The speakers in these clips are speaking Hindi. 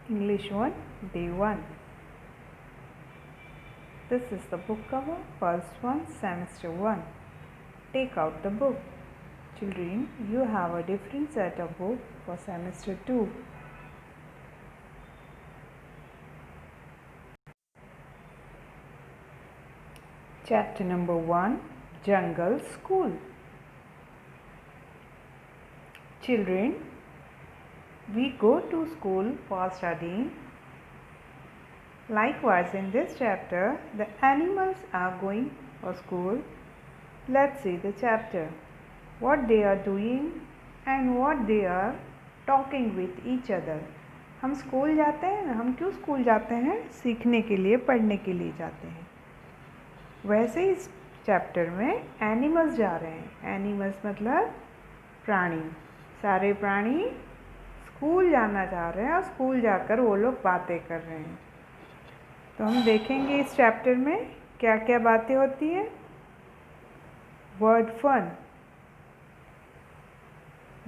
English 1, Day 1. This is the book cover, first one, semester 1. Take out the book. Children, you have a different set of book for semester 2. Chapter number 1, Jungle School. Children, we go to school for studying. Likewise, in this chapter, the animals are going for school. Let's see the chapter. What they are doing and what they are talking with each other. हम स्कूल जाते हैं ना, हम क्यों स्कूल जाते हैं? सीखने के लिए, पढ़ने के लिए जाते हैं। वैसे इस चैप्टर में एनिमल्स जा रहे हैं। एनिमल्स मतलब प्राणी। सारे प्राणी स्कूल जाना चाह रहे हैं और स्कूल जाकर वो लोग बातें कर रहे हैं। तो हम देखेंगे इस चैप्टर में क्या क्या बातें होती हैं। Word fun.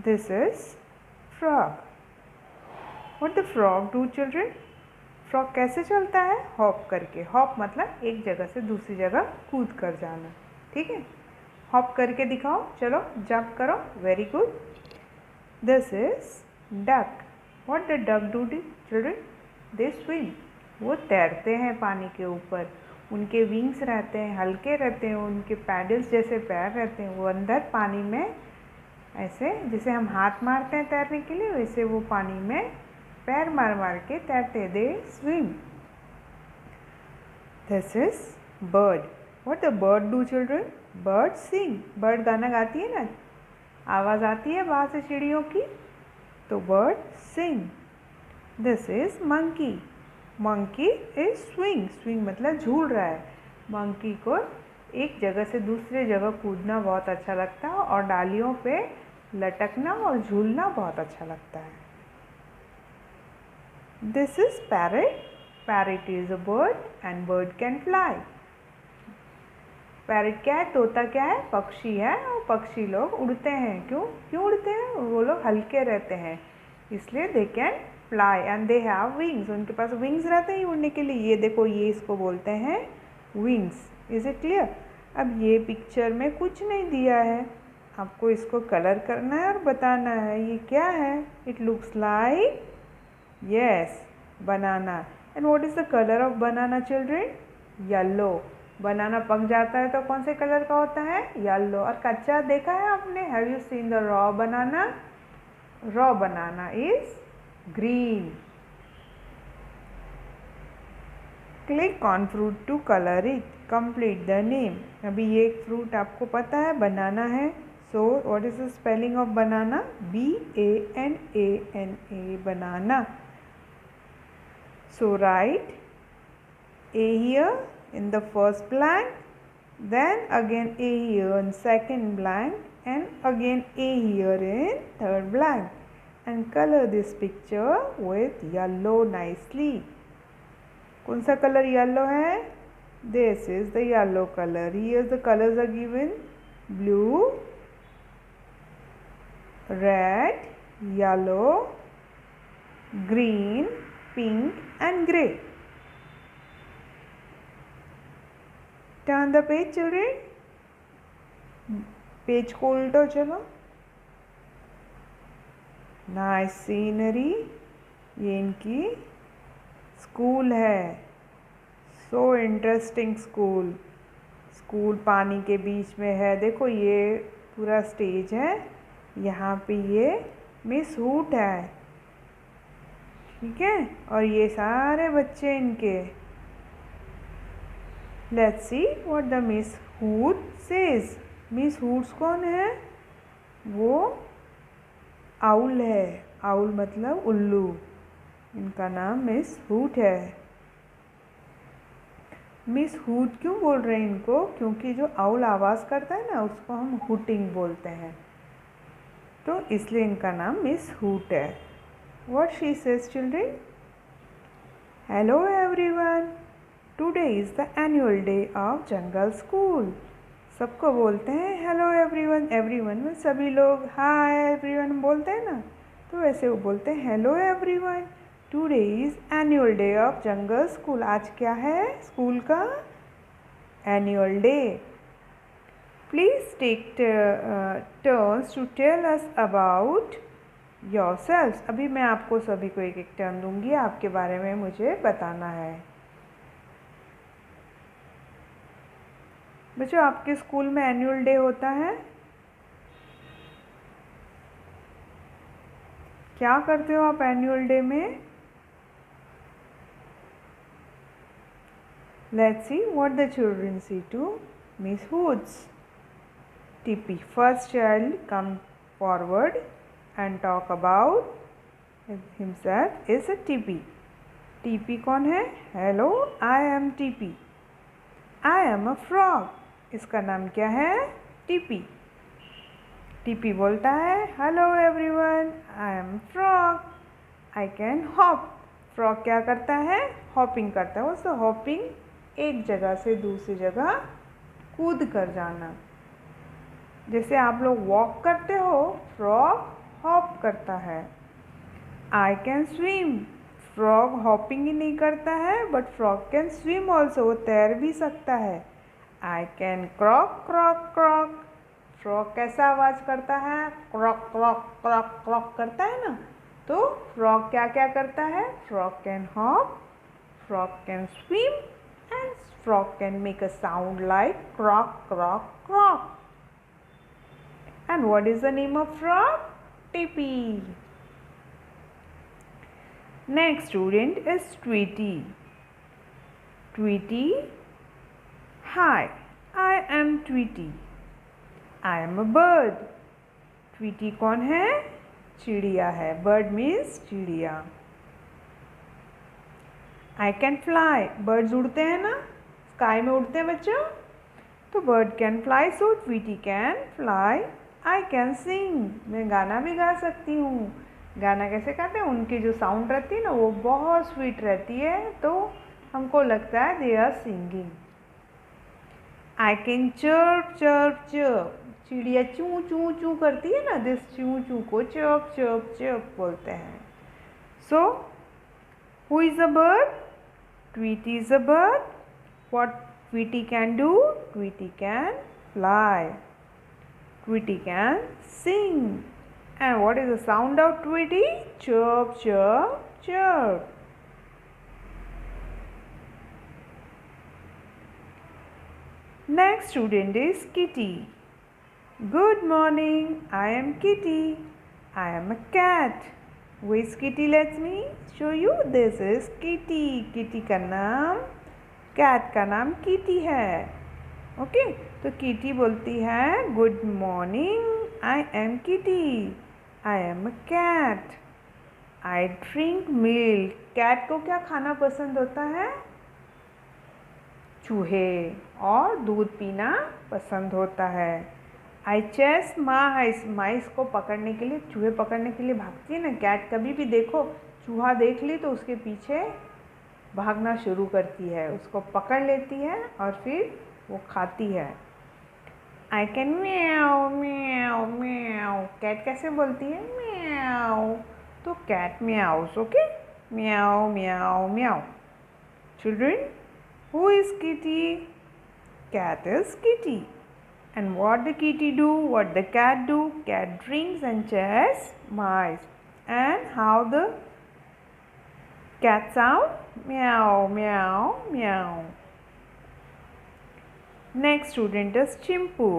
This is frog. What the frog do children? Frog कैसे चलता है? हॉप करके। हॉप मतलब एक जगह से दूसरी जगह कूद कर जाना। ठीक है, हॉप करके दिखाओ। चलो जंप करो। Very good. This is duck. What the duck do children? They swim. वो तैरते हैं पानी के ऊपर। उनके विंग्स रहते हैं, हल्के रहते हैं, उनके पैडल्स जैसे पैर रहते हैं। वो अंदर पानी में ऐसे, जैसे हम हाथ मारते हैं तैरने के लिए, वैसे वो पानी में पैर मार मार के तैरते। They swim. This is bird. What the bird do children? Bird sing. Bird गाना गाती है ना, आवाज़ आती है बाहर से चिड़ियों की, तो bird sing. This is monkey. Monkey is swing. Swing मतलब झूल रहा है। मंकी को एक जगह से दूसरे जगह कूदना बहुत अच्छा लगता है और डालियों पे लटकना और झूलना बहुत अच्छा लगता है। This is parrot. Parrot is a bird and bird can fly. Parrot क्या है? तोता क्या है? पक्षी है। और पक्षी लोग उड़ते हैं। क्यों उड़ते हैं? वो लोग हल्के रहते हैं, इसलिए they can fly and they have wings. उनके पास विंग्स रहते हैं उड़ने के लिए। ये देखो, ये इसको बोलते हैं विंग्स। Is it clear? अब ये पिक्चर में कुछ नहीं दिया है, आपको इसको कलर करना है और बताना है ये क्या है। It looks like, yes, banana. And what is the colour of banana children? Yellow. Banana पक जाता है तो कौन से कलर का होता है? येलो। और कच्चा देखा है आपने? Have you seen the raw banana? Raw banana is green. Click on fruit to colour it. Complete the name. अभी ये एक फ्रूट आपको पता है, बनाना है। So what is the spelling of banana? BANANA, banana. So write A here in the first blank, then again A here in second blank, and again A here in third blank, and color this picture with yellow nicely. कौन सा कलर येलो है? This is the yellow color. Here the colors are given: blue, red, yellow, green, pink and grey. Turn the page children. Page को उल्टो। चलो। Nice scenery. ये इनकी स्कूल है। So interesting school. स्कूल पानी के बीच में है। देखो, ये पूरा स्टेज है। यहाँ पे ये मिस हूट है, ठीक है, और ये सारे बच्चे इनके। Let's see what the Miss Hoot says. Miss Hoot's कौन है? वो आउल है। आउल मतलब उल्लू। इनका नाम मिस हूट है। मिस हूट क्यों बोल रहे हैं इनको? क्योंकि जो आउल आवाज़ करता है ना, उसको हम हुटिंग बोलते हैं, तो इसलिए इनका नाम मिस हूट है। What she says, children? Hello everyone. Today is the annual day of Jungle School. सबको बोलते हैं हेलो एवरीवन। एवरीवन में सभी लोग। हाय एवरीवन बोलते हैं ना, तो वैसे वो बोलते हैं hello everyone. Today is annual day of jungle school. आज क्या है स्कूल का annual day. Please take turns to tell us about yourselves. अभी मैं आपको सभी को एक एक टर्न दूंगी, आपके बारे में मुझे बताना है। बच्चों आपके स्कूल में एनुअल डे होता है, क्या करते हो आप एनुअल डे में? Let's see what the children see to miss hoods. TP first child come forward and talk about himself is a TP. TP कौन है? Hello, I am TP. I am a frog. इसका नाम क्या है? TP. TP बोलता है Hello everyone, I am frog. I can hop. Frog क्या करता है? Hopping करता है। उससे hopping एक जगह से दूसरी जगह कूद कर जाना। जैसे आप लोग वॉक करते हो, फ्रॉग हॉप करता है। I can swim, frog hopping ही नहीं करता है but frog can swim also, वो तैर भी सकता है। आई कैन क्रॉक क्रॉक क्रॉक, फ्रॉग कैसा आवाज़ करता है? क्रॉक क्रॉक क्रॉक क्रॉक करता है ना। तो फ्रॉग क्या क्या करता है? Frog can hop, frog can swim and frog can make a sound like croak croak croak. And what is the name of frog? TP. Next student is Tweety. Tweety, hi, I am Tweety. I am a bird. Tweety कौन है? चिड़िया है। Bird means चिड़िया। I can fly. Birds उड़ते हैं ना, स्काई में उड़ते हैं बच्चों। तो bird can fly, so Tweety can fly. I can sing. मैं गाना भी गा सकती हूँ। गाना कैसे गाते हैं? उनकी जो साउंड रहती है ना वो बहुत स्वीट रहती है, तो हमको लगता है they are singing. I can chirp chirp chirp. चिड़िया चू चू चू करती है ना, दिस चू चू को chirp chirp chirp बोलते हैं। So who is a bird? Tweety is a bird. What Tweety can do? Tweety can fly. Tweety can sing. And what is the sound of Tweety? Chirp, chirp, chirp. Next student is Kitty. Good morning, I am Kitty. I am a cat. Who is Kitty? Let me show you. This is Kitty. Kitty का नाम, cat का नाम Kitty है। ओके तो किटी बोलती है good morning, I am Kitty, I am a cat, I drink milk. Cat को क्या खाना पसंद होता है? चूहे और दूध पीना पसंद होता है। आई चेस माइस, माइस को पकड़ने के लिए, चूहे पकड़ने के लिए भागती है ना कैट। कभी भी देखो चूहा देख ली तो उसके पीछे भागना शुरू करती है, उसको पकड़ लेती है और फिर वो खाती है। I can meow meow meow. Cat कैसे बोलती है? म्याओ। तो cat meows, okay, meow meow meow. Children, who is kitty? Cat is kitty. And what the kitty do? What the cat do? Cat drinks and chase mice. And how the cat sound? Meow meow meow. Next student is Chimpu.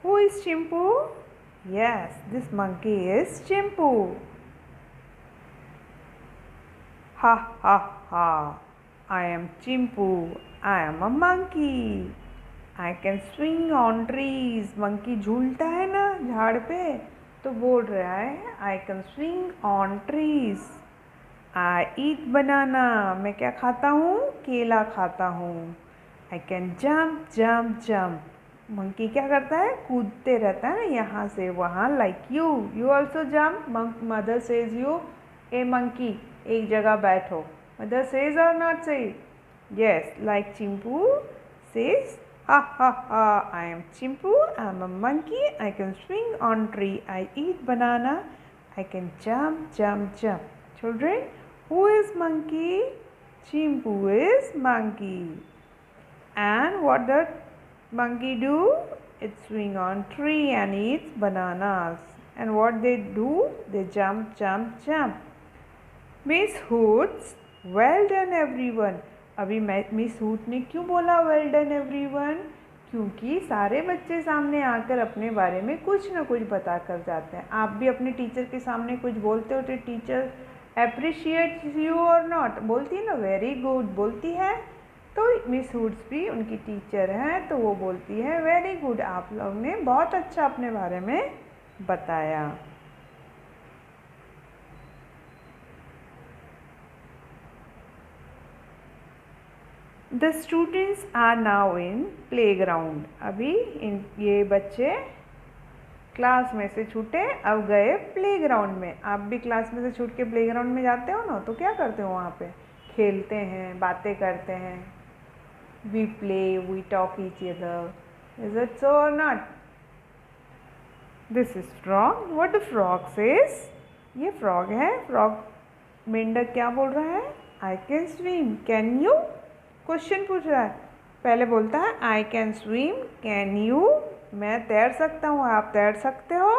Who is Chimpu? Yes, this monkey is Chimpu. Ha ha ha. I am Chimpu. I am a monkey. I can swing on trees. Monkey झूलता है ना झाड़ पे, तो बोल रहा है I can swing on trees. I eat banana. मैं क्या खाता हूँ? केला खाता हूँ। I can jump jump jump. Monkey क्या करता है? कूदते रहता है ना यहाँ से वहाँ, like you. You also jump. Mother says you, hey monkey, एक जगह बैठो. Mother says or not say? Yes, like Chimpu says, ha ha ha, I am Chimpu, I am a monkey, I can swing on tree, I eat banana, I can jump jump jump. Children, Who is monkey? Chimpu is monkey. And what does monkey do? It swing on tree and eats bananas. And what they do? They jump, jump, jump. Miss Hoots, well done everyone. अभी मिस हूट ने क्यों बोला वेल डन एवरीवन? क्योंकि सारे बच्चे सामने आकर अपने बारे में कुछ ना कुछ बता कर जाते हैं। आप भी अपने टीचर के सामने कुछ बोलते हो तो टीचर अप्रिशिएट्स यू और नॉट? बोलती है ना वेरी गुड, बोलती है। तो मिस हूड्स भी उनकी टीचर हैं तो वो बोलती है वेरी गुड, आप लोग ने बहुत अच्छा अपने बारे में बताया। The students are now in playground. अभी ये बच्चे क्लास में से छूटे, अब गए प्लेग्राउंड में। आप भी क्लास में से छूट के प्लेग्राउंड में जाते हो ना, तो क्या करते हो वहाँ पे? खेलते हैं, बातें करते हैं। We play, we talk each other. Is it so or not? This is frog. What the frog says? ये frog है। frog मेंढक क्या बोल रहा है? I can swim. Can you? Question पूछ रहा है। पहले बोलता है I can swim, can you? मैं तैर सकता हूँ, आप तैर सकते हो?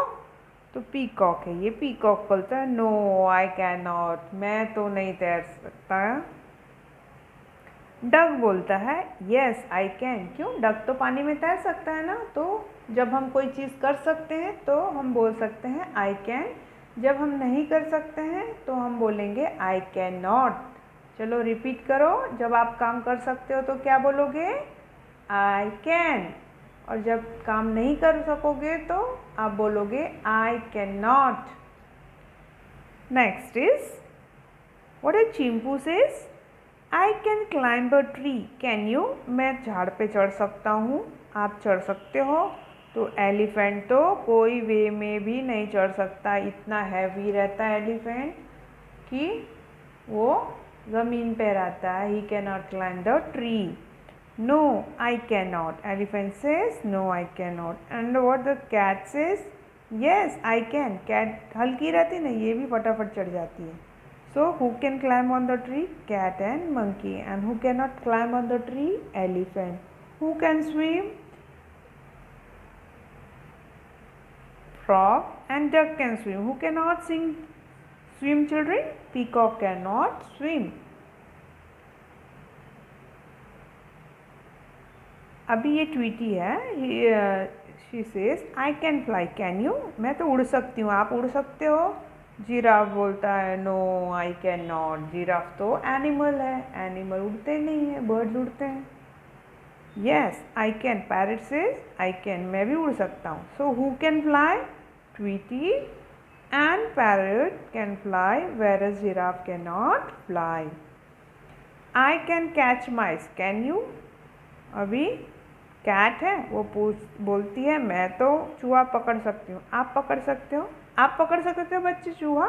तो पीकॉक है ये, पीकॉक बोलता है नो आई कैन नॉट, मैं तो नहीं तैर सकता। डक बोलता है येस आई कैन। क्यों? डक तो पानी में तैर सकता है ना। तो जब हम कोई चीज़ कर सकते हैं तो हम बोल सकते हैं आई कैन, जब हम नहीं कर सकते हैं तो हम बोलेंगे आई कैन नॉट। चलो रिपीट करो। जब आप काम कर सकते हो तो क्या बोलोगे? I can. और जब काम नहीं कर सकोगे तो आप बोलोगे आई can not. Next is what is Chimpu says? I can climb a tree, can you? मैं झाड़ पे चढ़ सकता हूँ, आप चढ़ सकते हो? तो एलिफेंट तो कोई वे में भी नहीं चढ़ सकता, इतना हैवी रहता है एलिफेंट कि वो ज़मीन पे रहता है। He can not climb the tree. No I can not, elephant says no I can not. And what the cat says? Yes I can. Cat हल्की रहती ना, ये भी फटाफट चढ़ जाती है। So who can climb on the tree? Cat and monkey. And who can not climb on the tree? Elephant. Who can swim? frog and duck can swim. Who cannot swim children? Peacock cannot swim. अभी ये ट्वीटी है। She says I can fly, can you? मैं तो उड़ सकती हूँ, आप उड़ सकते हो? जिराफ बोलता है no I can not. Giraffe तो एनिमल है, एनिमल उड़ते नहीं है, बर्ड्स उड़ते हैं। Yes I can, parrot says I can, मैं भी उड़ सकता हूँ। So who can fly? Tweety and parrot can fly whereas giraffe can not fly. I can catch mice, can you? अभी कैट है वो बोलती है मैं तो चूहा पकड़ सकती हूँ, आप पकड़ सकते हो? आप पकड़ सकते हो बच्चे चूहा?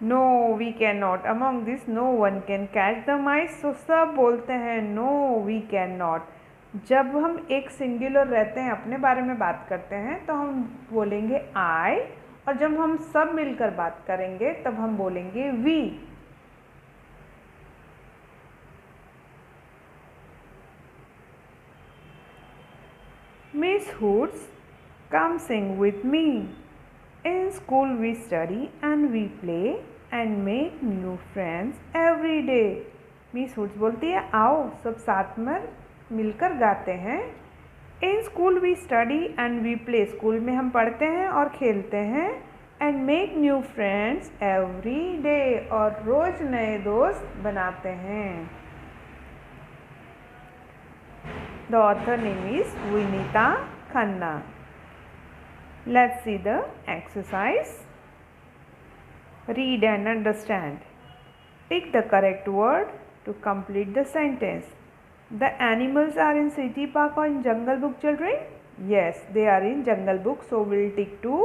No we can not. Among this no one can catch the mice. तो सब बोलते हैं नो वी कैन नॉट। जब हम एक सिंगुलर रहते हैं, अपने बारे में बात करते हैं, तो हम बोलेंगे आई, और जब हम सब मिलकर बात करेंगे तब हम बोलेंगे we. Miss Hoots, come sing with me. In school we study and we play and make new friends every day. Miss Hoots बोलती है आओ सब साथ में मिलकर गाते हैं। In school we study and we play. School में हम पढ़ते हैं और खेलते हैं। And make new friends every day. और रोज नए दोस्त बनाते हैं। The author name is Vinita Khanna. Let's see the exercise. Read and understand. Pick the correct word to complete the sentence. The animals are in City Park or in Jungle Book, children? Yes, they are in Jungle Book. So we'll tick to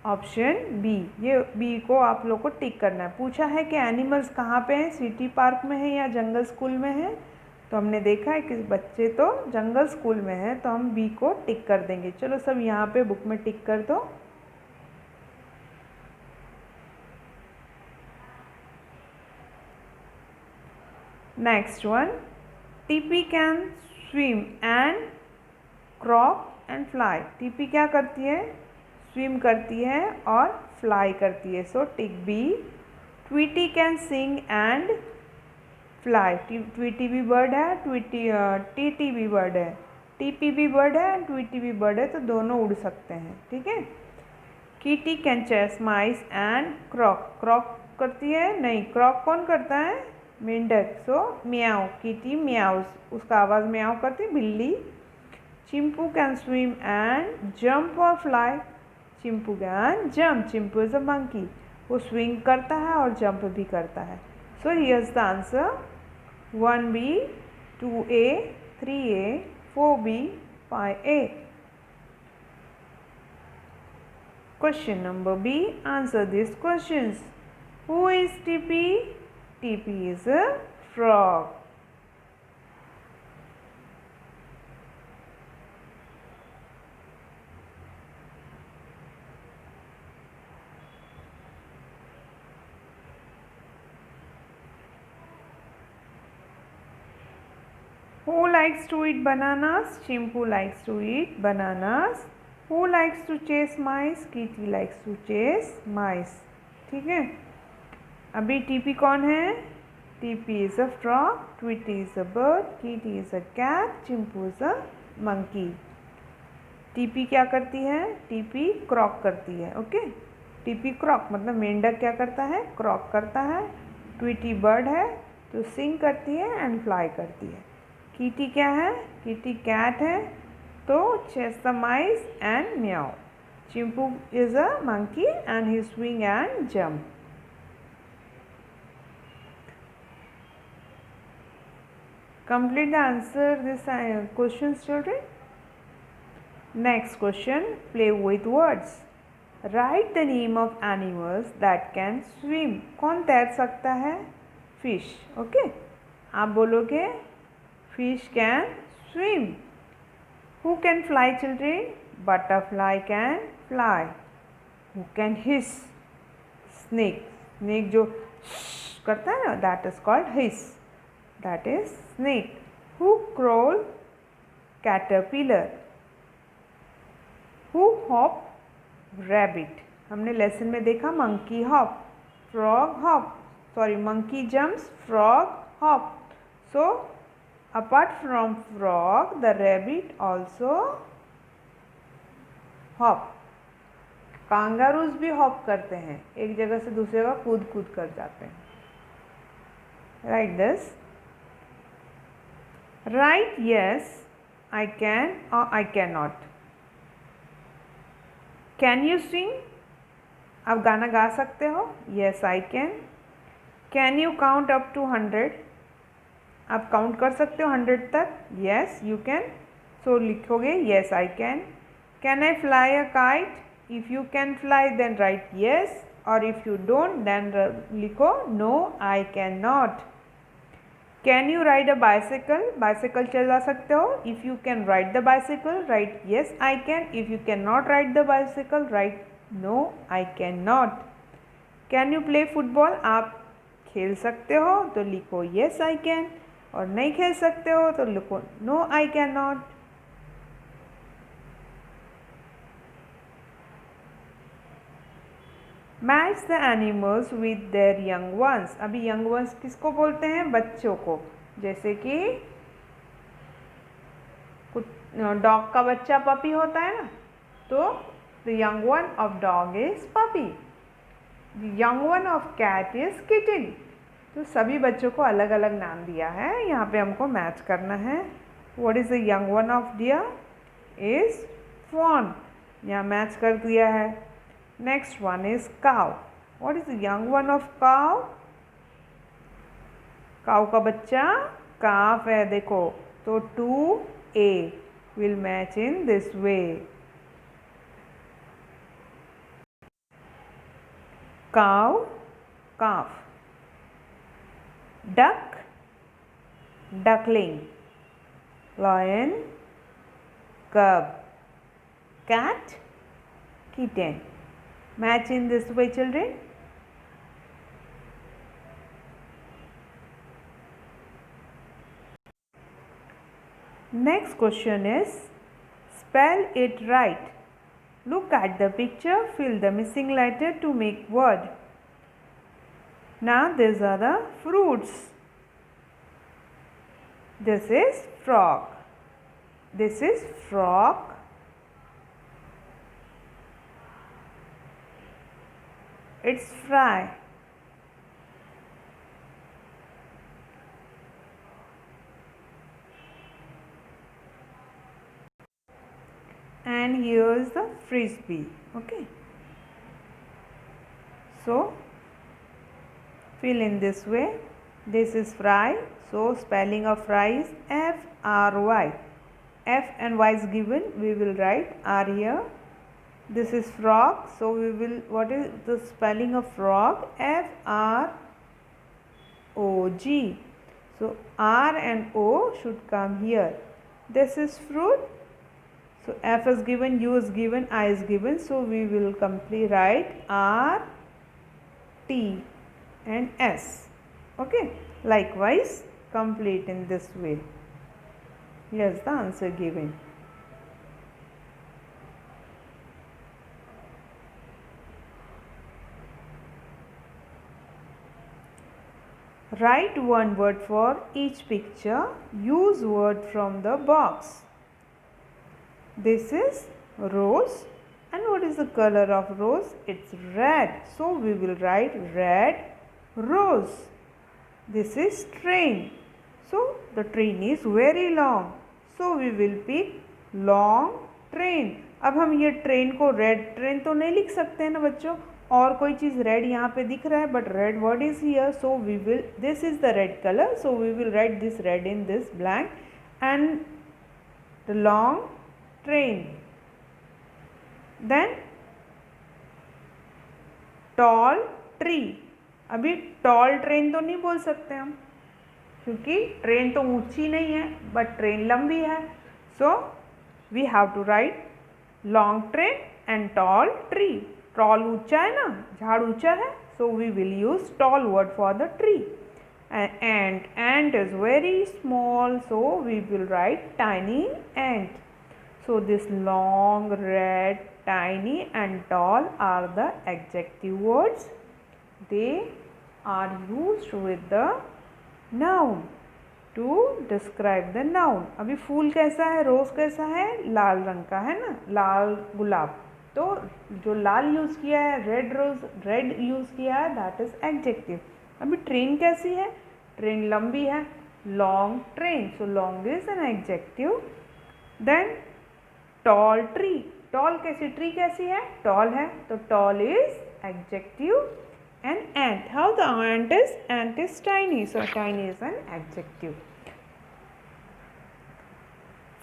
option B. ये B को आप लोग को टिक करना है। पूछा है कि एनिमल्स कहाँ पे हैं, सिटी पार्क में है या जंगल स्कूल में है? तो हमने देखा है कि बच्चे तो जंगल स्कूल में हैं, तो हम बी को टिक कर देंगे। चलो सब यहाँ पे बुक में टिक कर दो। Next one, Tippy can swim and croak and fly. Tippy क्या करती है? स्विम करती है और फ्लाई करती है, so tick B. Tweety can sing and fly. Tweety भी बर्ड है, टीटी भी बर्ड है, टीपी भी बर्ड है एंड ट्वीटी भी बर्ड है, तो दोनों उड़ सकते हैं, ठीक है। Kitty can chase mice and croak. Croak करती है? नहीं, क्रॉक कौन करता है? मेंढक, सो म्याओ, कीटी म्याउस, उसका आवाज़ म्याओ करती बिल्ली। Chimpu can swim and jump और fly. Chimpu can jump, Chimpu is a monkey, वो स्विंग करता है और जंप भी करता है। So here's the answer 1B, 2A, 3A, 4B, 5A. Question number B. Answer these questions. Who is TP? TP is a frog. Who likes to eat bananas? Chimpu likes to eat bananas. Who likes to chase mice? Kitty likes to chase mice. ठीक है, अभी टीपी कौन है? Tippy is a frog, Tweety is a bird, Kitty is a cat, Chimpu is a monkey. Tippy क्या करती है? टीपी क्रॉक करती है, ओके। टीपी क्रॉक मतलब मेंढक क्या करता है? क्रॉक करता है। ट्वीटी बर्ड है तो सिंग करती है एंड फ्लाई करती है। कीटी क्या है? कीटी कैट है तो chase the mice and meow. Chimpu is a monkey and he swing and jump. Complete the answer this questions, children. Next question, play with words. Write the name of animals that can swim. कौन तैर सकता है? Fish, okay. आप बोलोगे fish can swim. Who can fly, children? Butterfly can fly. Who can hiss? Snake. Snake जो करता है ना, that is called hiss. That is snake. Who crawl? Caterpillar. Who hop? Rabbit. हमने लेसन में देखा monkey hop, frog hop, sorry monkey jumps, frog hop. So apart from frog, the rabbit also hop. kangaroos भी hop करते हैं, एक जगह से दूसरी जगह कूद कूद कर जाते हैं. Like this. Write yes, I can or I cannot. Can you sing? आप गाना गा सकते हो? Yes, I can. Can you count up to 100? आप काउंट कर सकते हो 100 तक? Yes, you can. So लिखोगे yes, I can. Can I fly a kite? If you can fly, then write yes. Or if you don't, then लिखो no, I cannot. Can you ride a bicycle? Bicycle चला सकते हो? If you can ride the bicycle, write yes, I can. If you cannot ride the bicycle, write no, I cannot. Can you play football? आप खेल सकते हो तो लिखो yes, I can. और नहीं खेल सकते हो तो लिखो no, I cannot. Match the animals with their young ones. अभी young ones किसको बोलते हैं? बच्चों को. जैसे कि कुछ डॉग का बच्चा पपी होता है ना, तो the young one of dog is puppy. The young one of cat is kitten. तो सभी बच्चों को अलग अलग नाम दिया है, यहाँ पे हमको मैच करना है. What is the young one of deer? Is fawn. यहाँ मैच कर दिया है. Next one is cow. What is the young one of cow? Cow का बच्चा calf है, देखो, तो 2A will match in this way. Cow, calf. Duck, duckling. Lion, cub. Cat, kitten. Match in this way, children. Next question is spell it right. Look at the picture, fill the missing letter to make word. Now these are the fruits. This is frog. This is frog. It's fry. And here is the frisbee. Okay. So fill in this way. This is fry. So spelling of fry is F-R-Y. F and Y is given. We will write R here. This is frog. So we will, what is the spelling of frog? F-R-O-G. So R and O should come here. This is fruit. So F is given, U is given, I is given. So we will completely write R, T and S. Okay. Likewise, complete in this way. Here's the answer given. Write one word for each picture. Use word from the box. This is rose. And what is the color of rose? It's red. So we will write red rose. This is train. So the train is very long. So we will pick long train. अब हम ये ट्रेन को रेड ट्रेन तो नहीं लिख सकते हैं ना बच्चों, और कोई चीज़ रेड यहाँ पे दिख रहा है, but red word is here. So we will, this is the red colour, so we will write this red in this blank and the long train. Then tall tree. अभी टॉल ट्रेन तो नहीं बोल सकते हम, क्योंकि ट्रेन तो ऊंची नहीं है, बट ट्रेन लंबी है. So we have to write long train and tall tree. Tall ऊंचा है ना, झाड़ ऊंचा है, so we will use tall word for the tree. Ant is very small, so we will write tiny ant. So this long, red, tiny and tall are the adjective words. They are used with the noun to describe the noun. अभी फूल कैसा है, रोज कैसा है, लाल रंग का है ना, लाल गुलाब. तो जो लाल यूज़ किया है, रेड रोज, रेड यूज़ किया है, दैट इज एडजेक्टिव. अभी ट्रेन कैसी है, ट्रेन लंबी है, long train, so long is an adjective. Then tall tree. Tall कैसी, ट्री कैसी है, टॉल है, तो tall is adjective. And ant, how the ant is tiny, so tiny is an adjective.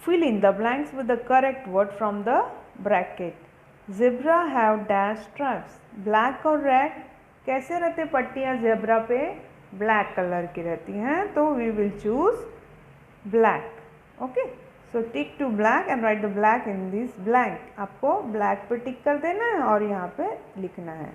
Fill in the blanks with the correct word from the bracket. Zebra have dash stripes. Black और red कैसे रहते पट्टियाँ zebra पे, black कलर की रहती हैं, तो we will choose black. Okay, so tick to black and write the black in this blank. आपको black पे टिक कर देना है और यहाँ पे लिखना है.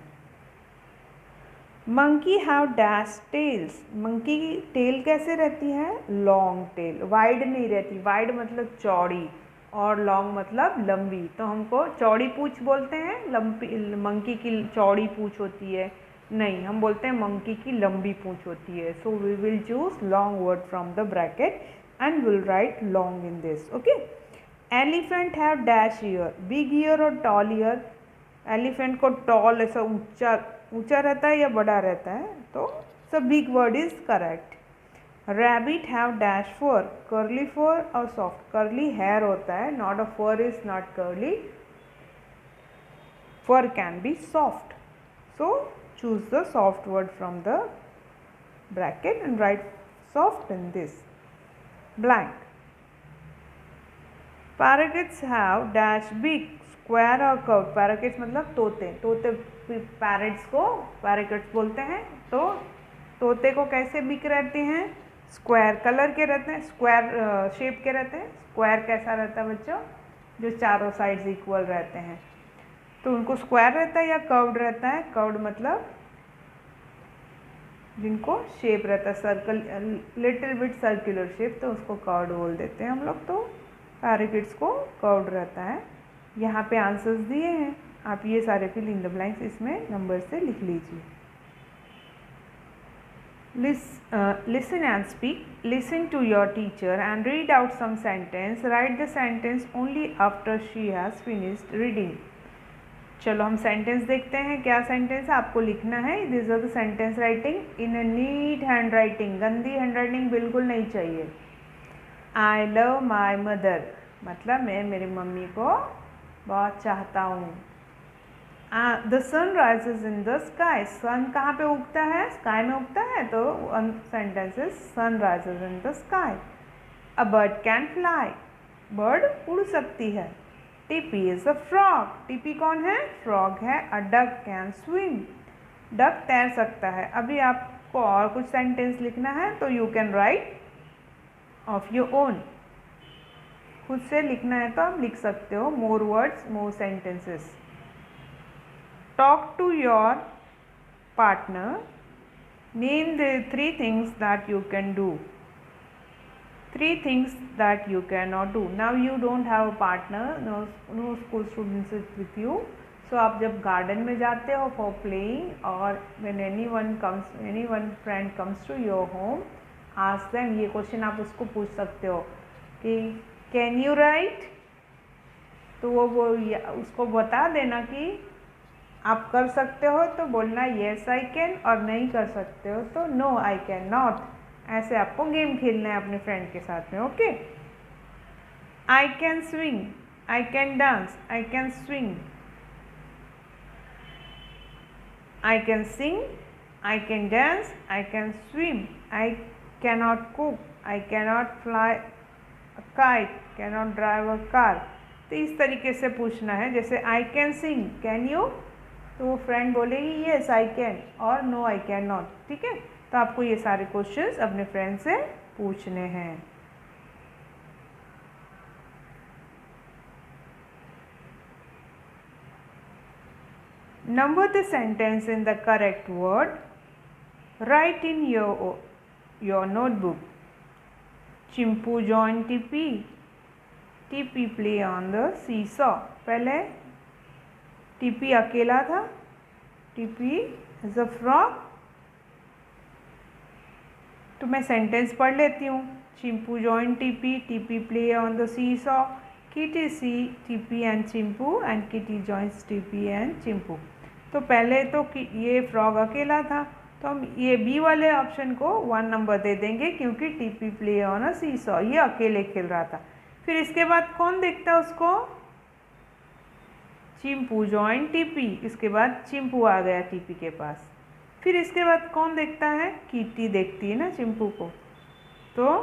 Monkey have dash tails. Monkey की टेल कैसे रहती है, लॉन्ग टेल, वाइड नहीं रहती. वाइड मतलब चौड़ी और लॉन्ग मतलब लंबी. तो हमको चौड़ी पूंछ बोलते हैं, लंबी मंकी की चौड़ी पूंछ होती है, नहीं, हम बोलते हैं मंकी की लंबी पूंछ होती है. So we will choose long word from the bracket and will write long in this. Okay. Elephant have dash ear. Big ear और टॉल ईयर. एलिफेंट को टॉल ऐसा ऊंचा ऊंचा रहता है या बड़ा रहता है, तो सब big word is correct. Rabbit have dash fur. Curly fur और सॉफ्ट. कर्ली हेयर होता है, not a fur is not curly. Fur can be soft. So choose the soft word from the bracket and write soft in this blank. Parakeets have dash big. Square और कर्व. पैराकिट्स मतलब तोते. तोते पैरट्स को पैराकिट्स बोलते हैं. तो तोते को कैसे बिक रहते हैं, स्क्वायर कलर के रहते हैं, स्क्वायर शेप के रहते हैं. स्क्वायर कैसा रहता है बच्चों, जो चारों साइड्स इक्वल रहते हैं, तो उनको स्क्वायर रहता है या कर्व्ड रहता है. कर्व्ड मतलब जिनको शेप रहता है circle, little bit circular shape, तो उसको कर्व्ड बोल देते हैं हम लोग। तो पैराकिट्स को कर्व्ड रहता है। यहाँ पे आंसर्स दिए हैं, आप ये सारे फिल इन द ब्लैंक्स इसमें नंबर से लिख लीजिए। Listen and speak. Listen to your teacher and read out some sentence. Write the sentence only after she has finished reading. चलो हम सेंटेंस देखते हैं। क्या सेंटेंस आपको लिखना है? This are the sentence writing in a neat hand writing. गंदी हैंड राइटिंग बिल्कुल नहीं चाहिए। आई लव माई मदर, मतलब मैं मेरी मम्मी को बहुत चाहता हूँ। The sun rises in the sky, sun कहाँ पे उगता है? स्काई में उगता है, तो sentence is sun rises in the sky. A bird can fly, bird उड़ सकती है। Tippy is a frog, Tippy कौन है? फ्रॉग है। A duck can swim, duck तैर सकता है। अभी आपको और कुछ सेंटेंस लिखना है तो you can write of your own, खुद से लिखना है तो आप लिख सकते हो। More words more sentences. Talk to your partner, name the 3 things that you can do, 3 things that you cannot do. Now you don't have a partner, no school students is with you. So आप जब गार्डन में जाते हो for playing, और when anyone friend comes to your home, ask them, ये क्वेश्चन आप उसको पूछ सकते हो कि can you write, तो वो उसको बता देना कि आप कर सकते हो तो बोलना yes I can, और नहीं कर सकते हो तो no I cannot। ऐसे आपको गेम खेलना है अपने फ्रेंड के साथ में। Okay, I can swing, I can dance, I can swing, I can sing, I can dance, I can swim, I cannot cook, I cannot fly a kite, cannot drive a car. तो इस तरीके से पूछना है। जैसे I can sing, can you, तो वो फ्रेंड बोलेगी येस आई कैन, और नो आई कैन नॉट। ठीक है, तो आपको ये सारे क्वेश्चंस अपने फ्रेंड से पूछने हैं। Number the sentence in the correct word, right in your notebook. Chimpu join Tipi, Tipi play on the seesaw. पहले टीपी अकेला था, टीपी इज अ फ्रॉग। तो मैं सेंटेंस पढ़ लेती हूँ। Chimpu join Tipi, Tipi play on the seesaw, Kitty see Tipi and Chimpu, and Kitty joins Tipi and Chimpu. तो पहले तो ये फ्रॉग अकेला था, तो हम ये बी वाले ऑप्शन को 1 नंबर दे देंगे, क्योंकि TP play on a seesaw, ये अकेले खेल रहा था। फिर इसके बाद कौन देखता है उसको? चिंपू जॉइन टीपी, इसके बाद चिंपू आ गया टीपी के पास। फिर इसके बाद कौन देखता है? कीटी देखती है ना चिंपू को, तो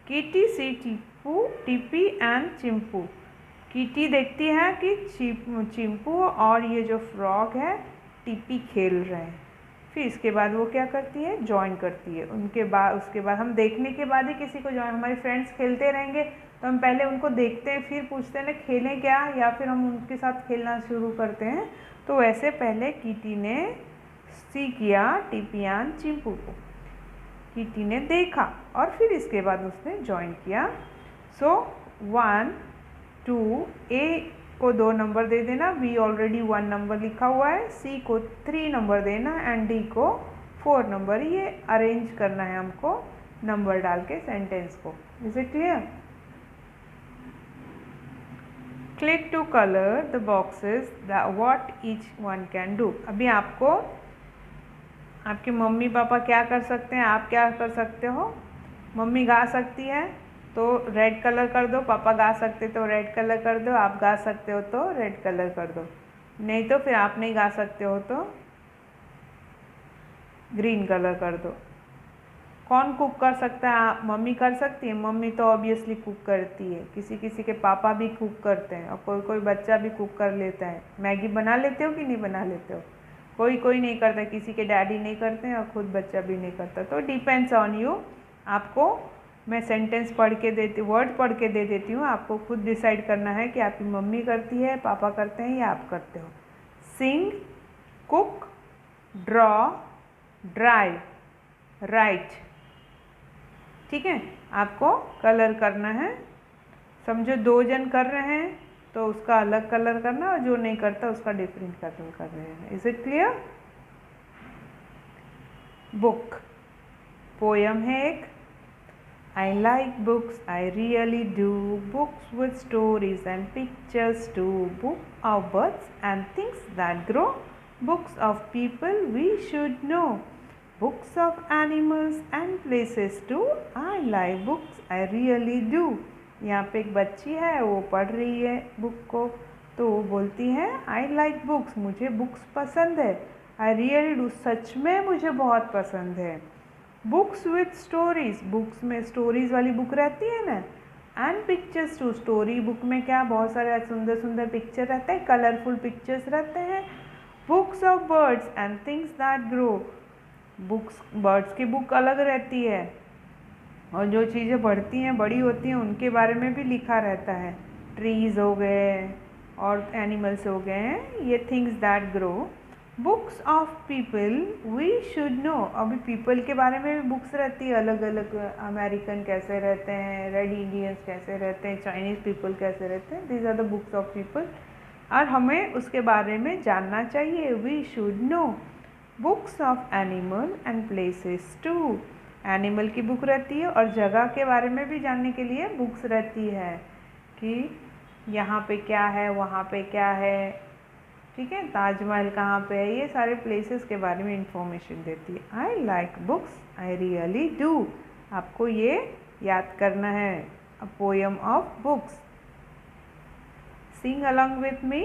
कीटी सी टीपू, टीपी एंड चिंपू। कीटी देखती है कि चिंपू और ये जो फ्रॉग है टीपी खेल रहे हैं। फिर इसके बाद वो क्या करती है? ज्वाइन करती है। उसके बाद हम देखने के बाद ही किसी को ज्वाइन, हमारे फ्रेंड्स खेलते रहेंगे तो हम पहले उनको देखते हैं, फिर पूछते हैं ना खेलें क्या, या फिर हम उनके साथ खेलना शुरू करते हैं। तो वैसे पहले कीटी ने सी किया टीपी एंड चिंपू को, कीटी ने देखा और फिर इसके बाद उसने ज्वाइन किया। सो 1 2, ए को 2 नंबर दे देना, बी ऑलरेडी 1 नंबर लिखा हुआ है, सी को 3 नंबर देना एंड डी को 4 नंबर। ये अरेंज करना है हमको नंबर डाल के सेंटेंस को। Is it clear? Click to colour the boxes what each one can do. अभी आपको आपके मम्मी पापा क्या कर सकते हैं, आप क्या कर सकते हो? मम्मी गा सकती है तो रेड कलर कर दो, पापा गा सकते तो रेड कलर कर दो, आप गा सकते हो तो रेड कलर कर दो, नहीं तो फिर आप नहीं गा सकते हो तो ग्रीन कलर कर दो। कौन कुक कर सकता है? मम्मी कर सकती है, मम्मी तो ऑब्वियसली कुक करती है। किसी किसी के पापा भी कुक करते हैं और कोई कोई बच्चा भी कुक कर लेता है। मैगी बना लेते हो कि नहीं बना लेते हो? कोई कोई नहीं करता, किसी के डैडी नहीं करते हैं और खुद बच्चा भी नहीं करता। तो डिपेंड्स ऑन यू। आपको मैं सेंटेंस पढ़ के देती, वर्ड पढ़ के दे देती हूँ, आपको खुद डिसाइड करना है कि आपकी मम्मी करती है, पापा करते हैं या आप करते हो। सिंग, कुक, ड्रॉ, ड्राइव, राइट। ठीक है, आपको कलर करना है। समझो 2 जन कर रहे हैं तो उसका अलग कलर करना, और जो नहीं करता उसका डिफरेंट कलर कर रहे हैं। Is it clear? Book, poem है एक। I like books, I really do. Books with stories and pictures too. Books of birds and things that grow. Books of people we should know. Books of animals and places too. I like books, I really do. यहाँ पे एक बच्ची है, वो पढ़ रही है बुक को, तो वो बोलती है आई लाइक बुक्स, मुझे बुक्स पसंद है। आई रियली डू, सच में मुझे बहुत पसंद है। बुक्स विथ स्टोरीज, बुक्स में स्टोरीज वाली बुक रहती है ना। And pictures too, story book में क्या बहुत सारे सुंदर सुंदर पिक्चर रहते हैं, कलरफुल पिक्चर्स रहते हैं। Books of birds and things that grow, books, birds की बुक अलग रहती है, और जो चीज़ें बढ़ती हैं बड़ी होती हैं उनके बारे में भी लिखा रहता है। ट्रीज़ हो गए और एनिमल्स हो गए हैं, ये things that grow. Books of people we should know, अभी पीपल के बारे में भी बुक्स रहती है अलग अलग। अमेरिकन कैसे रहते हैं, रेड इंडियंस कैसे रहते हैं, चाइनीज़ पीपल कैसे रहते हैं, these are the books of people, और हमें उसके बारे में जानना चाहिए। We should know. Books of animal and places too, animal की बुक रहती है और जगह के बारे में भी जानने के लिए बुक्स रहती है कि यहाँ पे क्या है, वहाँ पे क्या है। ठीक है, ताजमहल कहाँ पे है, ये सारे प्लेसेस के बारे में इंफॉर्मेशन देती है। I like books, I really do, आपको ये याद करना है। A poem of books, sing along with me.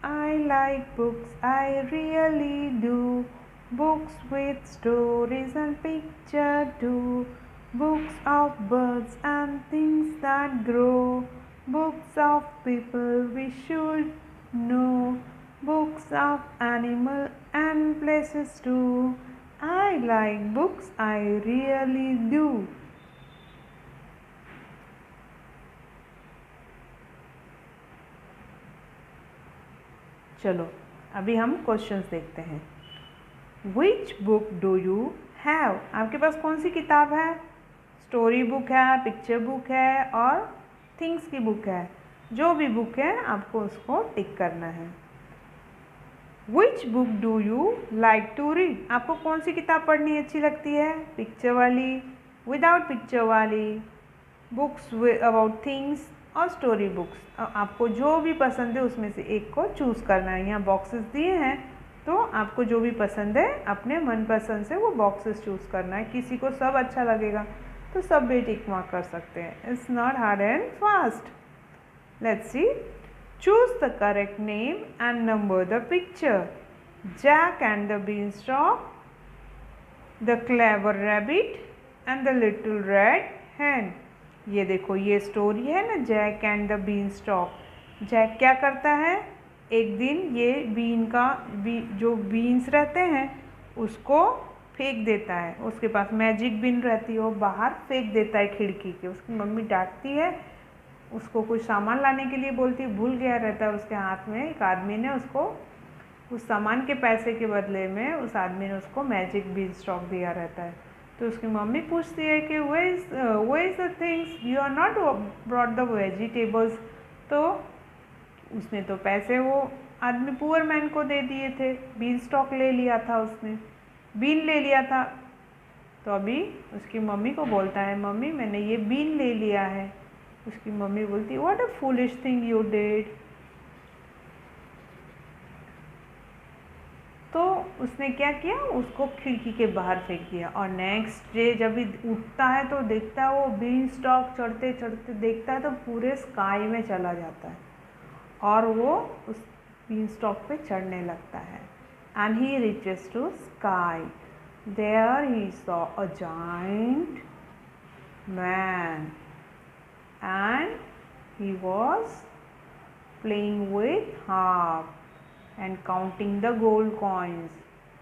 I like books, I really do, books with stories and picture too, books of birds and things that grow, books of people we should know, books of animal and places too. I like books, I really do. चलो अभी हम क्वेश्चंस देखते हैं। Which book do you have? आपके पास कौन सी किताब है? स्टोरी बुक है, पिक्चर बुक है और थिंग्स की बुक है। जो भी बुक है आपको उसको टिक करना है। Which book do you like to read? आपको कौन सी किताब पढ़नी अच्छी लगती है? पिक्चर वाली, विदाउट पिक्चर वाली, बुक्स अबाउट थिंग्स और स्टोरी बुक्स। आपको जो भी पसंद है उसमें से एक को चूज़ करना है। यहाँ बॉक्सेस दिए हैं तो आपको जो भी पसंद है अपने मनपसंद से वो बॉक्सेस चूज़ करना है। किसी को सब अच्छा लगेगा तो सब भी टिक मार्क कर सकते हैं। It's not hard and fast. Let's see. Choose the correct name and number the picture. Jack and the Beanstalk, The Clever Rabbit and the Little Red Hen. ये देखो ये स्टोरी है ना, Jack and the beanstalk. Jack क्या करता है, एक दिन ये जो बीन्स रहते हैं उसको फेंक देता है। उसके पास मैजिक बिन रहती है, वो बाहर फेंक देता है खिड़की के। उसकी मम्मी डांटती है, उसको कुछ सामान लाने के लिए बोलती है, भूल गया रहता है उसके हाथ में। एक आदमी ने उसको उस सामान के पैसे के बदले में उस आदमी ने उसको मैजिक बीन स्टॉक दिया रहता है। तो उसकी मम्मी पूछती है कि where is the things you are not brought the vegetables. तो उसने तो पैसे वो आदमी पुअर मैन को दे दिए थे, बीन स्टॉक ले लिया था उसने, बीन ले लिया था। तो अभी उसकी मम्मी को बोलता है, मम्मी मैंने ये बीन ले लिया है। उसकी मम्मी बोलती है what a foolish thing you did. तो उसने क्या किया, उसको खिड़की के बाहर फेंक दिया। और नेक्स्ट डे जब उठता है तो देखता है वो बीन स्टॉक चढ़ते चढ़ते देखता है तो पूरे स्काई में चला जाता है और वो उस बीन स्टॉक पे चढ़ने लगता है। And he reaches to sky, there he saw a giant man and he was playing with harp and counting the gold coins.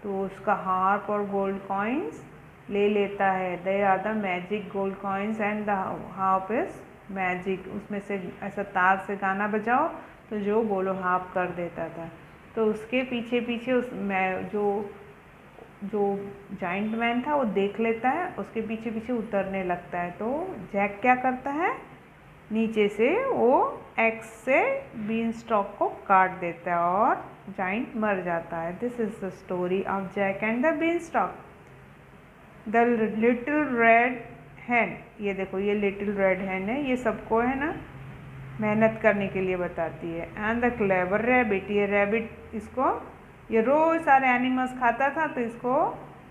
तो उसका हार्प और गोल्ड कॉइन्स ले लेता है। They are the magic gold coins and the harp is magic. उसमें से ऐसा तार से गाना बजाओ तो जो बोलो हार्प कर देता था। तो उसके पीछे पीछे जो जो जाइंट मैन था वो देख लेता है, उसके पीछे पीछे उतरने लगता है। तो जैक क्या करता है, नीचे से वो एक्स से बीन स्टॉक को काट देता है और जाइंट मर जाता है। This is the story of Jack and the beanstalk. The little red hen, ये देखो ये लिटिल रेड हैन है, ये सबको है ना मेहनत करने के लिए बताती है। एंड द क्लेवर रैबिट, ये रैबिट इसको ये रोज सारे एनिमल्स खाता था तो इसको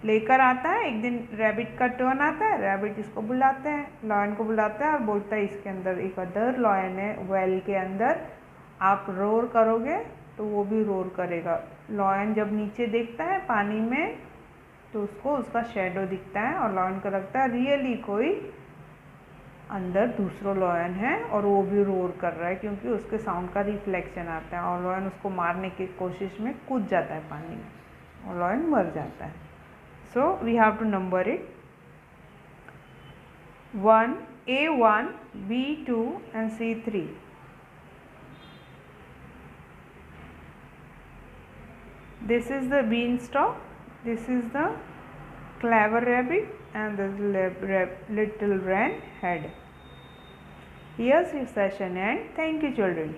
लेकर आता है। एक दिन रैबिट का टर्न आता है, रैबिट इसको बुलाते हैं, लॉयन को बुलाता है और बोलता है इसके अंदर एक अदर लॉयन है वेल के अंदर, आप रोर करोगे तो वो भी रोर करेगा। लॉयन जब नीचे देखता है पानी में तो उसको उसका शेडो दिखता है और लॉयन को लगता है रियली कोई अंदर दूसरा लॉयन है और वो भी रोर कर रहा है, क्योंकि उसके साउंड का रिफ्लेक्शन आता है और लॉयन उसको मारने की कोशिश में कूद जाता है पानी में और लॉयन मर जाता है। So we have to number it 1, A1, B2 and C3. This is the beanstalk, this is the clever rabbit and the little wren head. Here's your session and thank you children.